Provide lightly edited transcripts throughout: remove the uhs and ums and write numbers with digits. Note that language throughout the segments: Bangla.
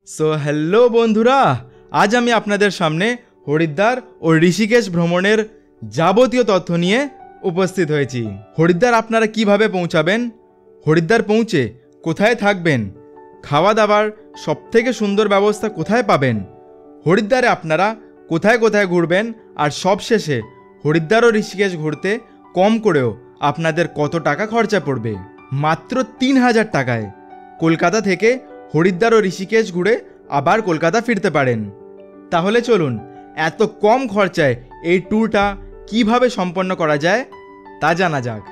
সো হ্যালো বন্ধুরা, আজ আমি আপনাদের সামনে হরিদ্বার ও ঋষিকেশ ভ্রমণের যাবতীয় তথ্য নিয়ে উপস্থিত হয়েছি। হরিদ্বার আপনারা কিভাবে পৌঁছাবেন, হরিদ্বার পৌঁছে কোথায় থাকবেন, খাওয়া দাওয়ার সবথেকে সুন্দর ব্যবস্থা কোথায় পাবেন, হরিদ্বারে আপনারা কোথায় কোথায় ঘুরবেন, আর সবশেষে হরিদ্বার ও ঋষিকেশ ঘুরতে কম করেও আপনাদের কত টাকা খরচা পড়বে। মাত্র ৩,০০০ টাকায় কলকাতা থেকে হরিদ্বার ও ঋষিকেশ ঘুরে আবার কলকাতা ফিরতে পারেন। তাহলে চলুন এত কম খরচায় এই ট্যুরটা কিভাবে সম্পন্ন করা যায় তা জানা যাক।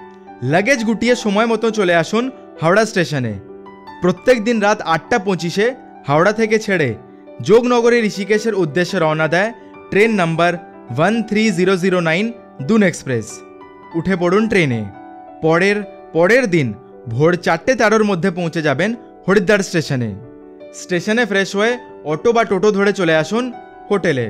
লাগেজ গুটিয়ে সময় মতো চলে আসুন হাওড়া স্টেশনে। প্রত্যেক দিন রাত ৮টা ২৫-এ হাওড়া থেকে ছেড়ে যোগনগরে ঋষিকেশের উদ্দেশ্যে রওনা দেয় ট্রেন নাম্বার 13009 দুন এক্সপ্রেস। উঠে পড়ুন ট্রেনে। পরের দিন ভোর ৪টে ১৩-র মধ্যে পৌঁছে যাবেন হরিদ্বার স্টেশনে ফ্রেশ হয়ে অটো বা টোটো ধরে চলে আসুন হোটেলে।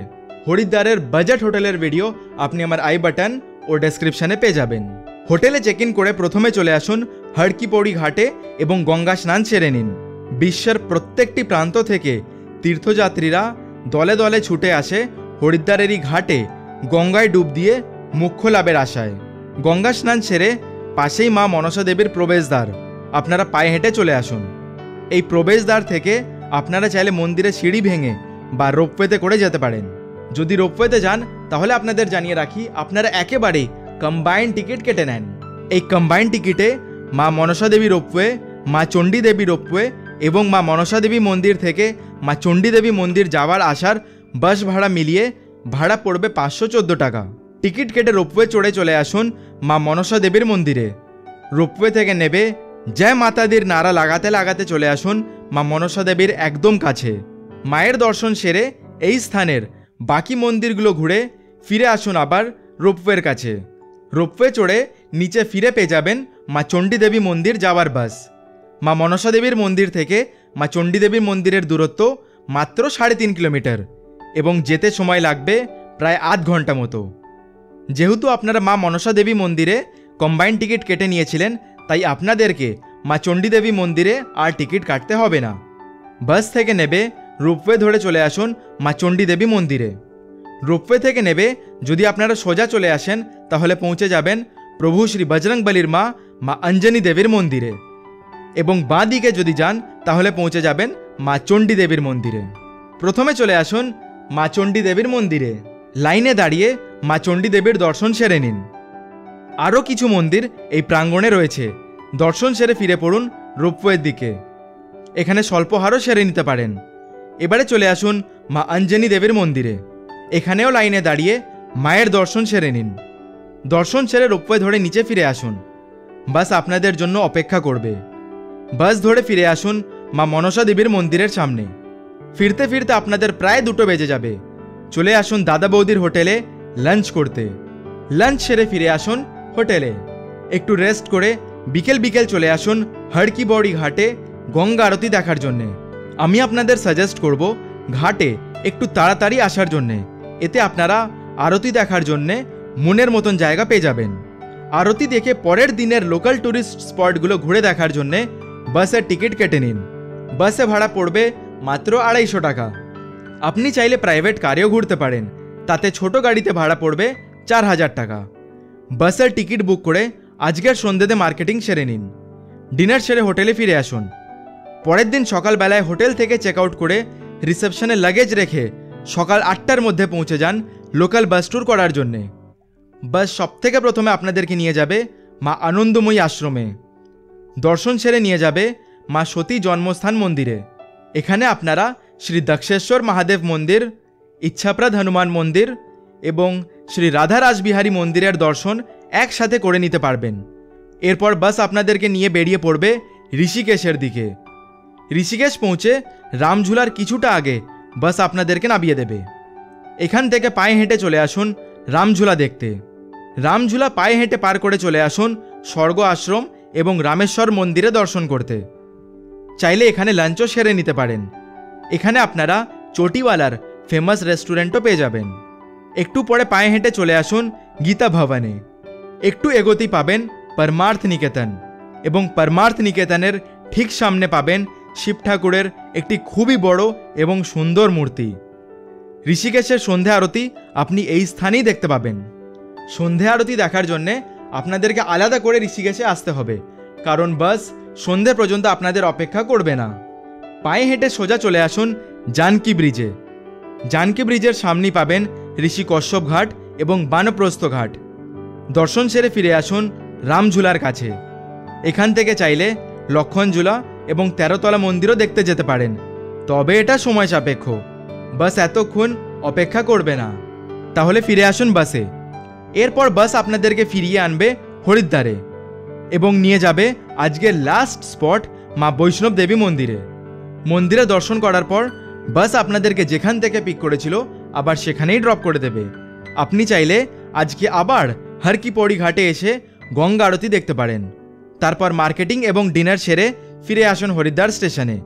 হরিদ্বারের বাজেট হোটেলের ভিডিও আপনি আমার আই বাটন ও ডেসক্রিপশনে পেয়ে যাবেন। হোটেলে চেক ইন করে প্রথমে চলে আসুন হর কি পৌড়ি ঘাটে এবং গঙ্গা স্নান সেরে নিন। বিশ্বের প্রত্যেকটি প্রান্ত থেকে তীর্থযাত্রীরা দলে দলে ছুটে আসে হরিদ্বারেরই ঘাটে গঙ্গায় ডুব দিয়ে মোক্ষ লাভের আশায়। গঙ্গা স্নান সেরে পাশেই মা মনসা দেবীর প্রবেশদ্বার, আপনারা পায়ে হেঁটে চলে আসুন। এই প্রবেশদ্বার থেকে আপনারা চাইলে মন্দিরে সিঁড়ি ভেঙে বা রোপওয়েতে করে যেতে পারেন। যদি রোপওয়েতে যান তাহলে আপনাদের জানিয়ে রাখি, আপনারা একেবারেই কম্বাইন্ড টিকিট কেটে নেন। এই কম্বাইন্ড টিকিটে মা মনসা দেবী রোপওয়ে, মা চণ্ডী দেবী রোপওয়ে এবং মা মনসা দেবী মন্দির থেকে মা চণ্ডী দেবী মন্দির যাওয়ার আসার বাস ভাড়া মিলিয়ে ভাড়া পড়বে ৫১৪ টাকা। টিকিট কেটে রোপওয়ে চড়ে চলে আসুন মা মনসা দেবীর মন্দিরে। রোপওয়ে থেকে নেবে জয় মাতাদির নারা লাগাতে লাগাতে চলে আসুন মা মনসা দেবীর একদম কাছে। মায়ের দর্শন সেরে এই স্থানের বাকি মন্দিরগুলো ঘুরে ফিরে আসুন আবার রোপওয়ের কাছে। রোপওয়ে চড়ে নিচে ফিরে পেয়ে যাবেন মা চণ্ডী দেবী মন্দির যাওয়ার বাস। মা মনসা দেবীর মন্দির থেকে মা চণ্ডী দেবীর মন্দিরের দূরত্ব মাত্র ৩.৫ কিলোমিটার এবং যেতে সময় লাগবে প্রায় আধ ঘন্টা মতো। যেহেতু আপনারা মা মনসা দেবী মন্দিরে কম্বাইন্ড টিকিট কেটে নিয়েছিলেন, তাই আপনাদেরকে মা চণ্ডী দেবী মন্দিরে আর টিকিট কাটতে হবে না। বাস থেকে নেবে রোপওয়ে ধরে চলে আসুন মা চণ্ডী দেবী মন্দিরে। রোপওয়ে থেকে নেবে যদি আপনারা সোজা চলে আসেন তাহলে পৌঁছে যাবেন প্রভু শ্রী বজরংবলীর মা মা অঞ্জনী দেবীর মন্দিরে এবং বাঁ দিকে যদি যান তাহলে পৌঁছে যাবেন মা চণ্ডী দেবীর মন্দিরে। প্রথমে চলে আসুন মা চণ্ডী দেবীর মন্দিরে। লাইনে দাঁড়িয়ে মা চণ্ডী দেবীর দর্শন সেরে নিন। আরও কিছু মন্দির এই প্রাঙ্গণে রয়েছে। দর্শন সেরে ফিরে পড়ুন রোপওয়ের দিকে। এখানে স্বল্পহারও সেরে নিতে পারেন। এবারে চলে আসুন মা অঞ্জনী দেবীর মন্দিরে। এখানেও লাইনে দাঁড়িয়ে মায়ের দর্শন সেরে নিন। দর্শন সেরে রোপওয়ে ধরে নিচে ফিরে আসুন। বাস আপনাদের জন্য অপেক্ষা করবে। বাস ধরে ফিরে আসুন মা মনসা দেবীর মন্দিরের সামনে। ফিরতে ফিরতে আপনাদের প্রায় 2টো বেজে যাবে। চলে আসুন দাদা বৌদির হোটেলে লাঞ্চ করতে। লাঞ্চ সেরে ফিরে আসুন হোটেলে। একটু রেস্ট করে বিকেল চলে আসুন হর কি পৌড়ি ঘাটে গঙ্গা আরতি দেখার জন্যে। আমি আপনাদের সাজেস্ট করব ঘাটে একটু তাড়াতাড়ি আসার জন্যে। এতে আপনারা আরতি দেখার জন্যে মনের মতন জায়গা পেয়ে যাবেন। আরতি দেখে পরের দিনের লোকাল ট্যুরিস্ট স্পটগুলো ঘুরে দেখার জন্যে বাসের টিকিট কেটে নিন। বাসে ভাড়া পড়বে মাত্র ২৫০ টাকা। আপনি চাইলে প্রাইভেট কারেও ঘুরতে পারেন, তাতে ছোট গাড়িতে ভাড়া পড়বে ৪,০০০ টাকা। বাসের টিকিট বুক করে আজকের সন্ধ্যেতে মার্কেটিং সেরে নিন। ডিনার সেরে হোটেলে ফিরে আসুন। পরের দিন সকালবেলায় হোটেল থেকে চেক আউট করে রিসেপশনে লাগেজ রেখে সকাল ৮টার মধ্যে পৌঁছে যান লোকাল বাস ট্যুর করার জন্যে। বাস সবথেকে প্রথমে আপনাদেরকে নিয়ে যাবে মা আনন্দময়ী আশ্রমে। দর্শন সেরে নিয়ে যাবে মা সতী জন্মস্থান মন্দিরে। এখানে আপনারা শ্রী দক্ষেশ্বর মহাদেব মন্দির, ইচ্ছাপ্রদ হনুমান মন্দির এবং শ্রী রাধা রাসবিহারী মন্দিরের দর্শন একসাথে করে নিতে পারবেন। এরপর বাস আপনাদেরকে নিয়ে বেরিয়ে পড়বে ঋষিকেশের দিকে। ঋষিকেশ পৌঁছে রামঝুলার কিছুটা আগে বাস আপনাদেরকে নামিয়ে দেবে। এখান থেকে পায়ে হেঁটে চলে আসুন রামঝুলা দেখতে। রামঝুলা পায়ে হেঁটে পার করে চলে আসুন স্বর্গ আশ্রম এবং রামেশ্বর মন্দিরে দর্শন করতে। চাইলে এখানে লাঞ্চও সেরে নিতে পারেন। এখানে আপনারা চটিওয়ালার ফেমাস রেস্টুরেন্টও পেয়ে যাবেন। একটু পরে পায়ে হেঁটে চলে আসুন গীতা ভবনে। একটু এগোতেই পাবেন পরমার্থ নিকেতন এবং পরমার্থ নিকেতনের ঠিক সামনে পাবেন শিব ঠাকুরের একটি খুবই বড় এবং সুন্দর মূর্তি। ঋষিকেশের সন্ধে আরতি আপনি এই স্থানেই দেখতে পাবেন। সন্ধে আরতি দেখার জন্যে আপনাদেরকে আলাদা করে ঋষিকেশে আসতে হবে, কারণ বাস সন্ধে পর্যন্ত আপনাদের অপেক্ষা করবে না। পায়ে হেঁটে সোজা চলে আসুন জানকী ব্রিজে। জানকী ব্রিজের সামনেই পাবেন ঋষি কশ্যপ ঘাট এবং বানপ্রস্থ ঘাট। দর্শন সেরে ফিরে আসুন রামঝুলার কাছে। এখান থেকে চাইলে লক্ষণঝুলা এবং 13তলা মন্দিরও দেখতে যেতে পারেন, তবে এটা সময় সাপেক্ষ। বাস এতক্ষণ অপেক্ষা করবে না। তাহলে ফিরে আসুন বাসে। এরপর বাস আপনাদেরকে ফিরিয়ে আনবে হরিদ্বারে এবং নিয়ে যাবে আজকের লাস্ট স্পট মা বৈষ্ণব দেবী মন্দিরে। মন্দিরে দর্শন করার পর বাস আপনাদেরকে যেখান থেকে পিক করেছিল আবার সেখানেই ড্রপ করে দেবে। আপনি চাইলে আজকে আবার হর কি পৌড়ি ঘাটে এসে গঙ্গা আরতি দেখতে পারেন। তারপর মার্কেটিং এবং ডিনার সেরে ফিরে আসুন হরিদ্বার স্টেশনে।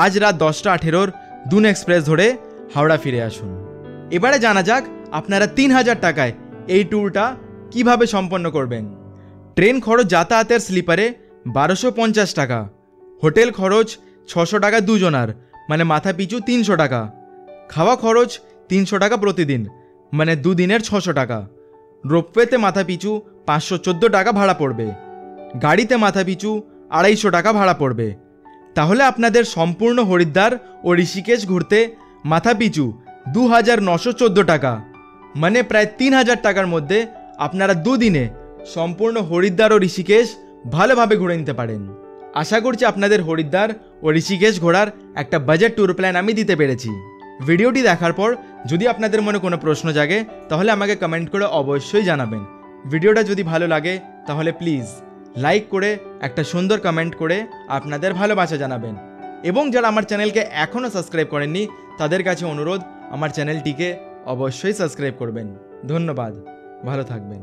আজ রাত 10:18 দুন এক্সপ্রেস ধরে হাওড়া ফিরে আসুন। এবারে জানা যাক আপনারা 3000 টাকায় এই ট্যুরটা কিভাবে সম্পন্ন করবেন। ট্রেন খরচ যাতায়াতের স্লিপারে 1250 টাকা, হোটেল খরচ 600 টাকা দুজনার, মানে মাথা পিছু 300 টাকা, খাওয়া খরচ 300 টাকা প্রতিদিন, মানে দুদিনের 600 টাকা, রোপওয়েতে মাথা পিছু 514 টাকা ভাড়া পড়বে, গাড়িতে মাথা পিছু 250 টাকা ভাড়া পড়বে। তাহলে আপনাদের সম্পূর্ণ হরিদ্বার ও ঋষিকেশ ঘুরতে মাথা পিছু 2914 টাকা, মানে প্রায় 3000 টাকার মধ্যে আপনারা দুদিনে সম্পূর্ণ হরিদ্বার ও ঋষিকেশ ভালোভাবে ঘুরে নিতে পারেন। আশা করছি আপনাদের হরিদ্বার ও ঋষিকেশ ঘোরার একটা বাজেট ট্যুর প্ল্যান আমি দিতে পেরেছি। ভিডিওটি দেখার পর যদি আপনাদের মনে কোনো প্রশ্ন জাগে তাহলে আমাকে কমেন্ট করে অবশ্যই জানাবেন। ভিডিওটা যদি ভালো লাগে তাহলে প্লিজ লাইক করে একটা সুন্দর কমেন্ট করে আপনাদের ভালোবাসা জানাবেন। এবং যারা আমার চ্যানেলকে এখনও সাবস্ক্রাইব করেননি তাদের কাছে অনুরোধ, আমার চ্যানেলটিকে অবশ্যই সাবস্ক্রাইব করবেন। ধন্যবাদ, ভালো থাকবেন।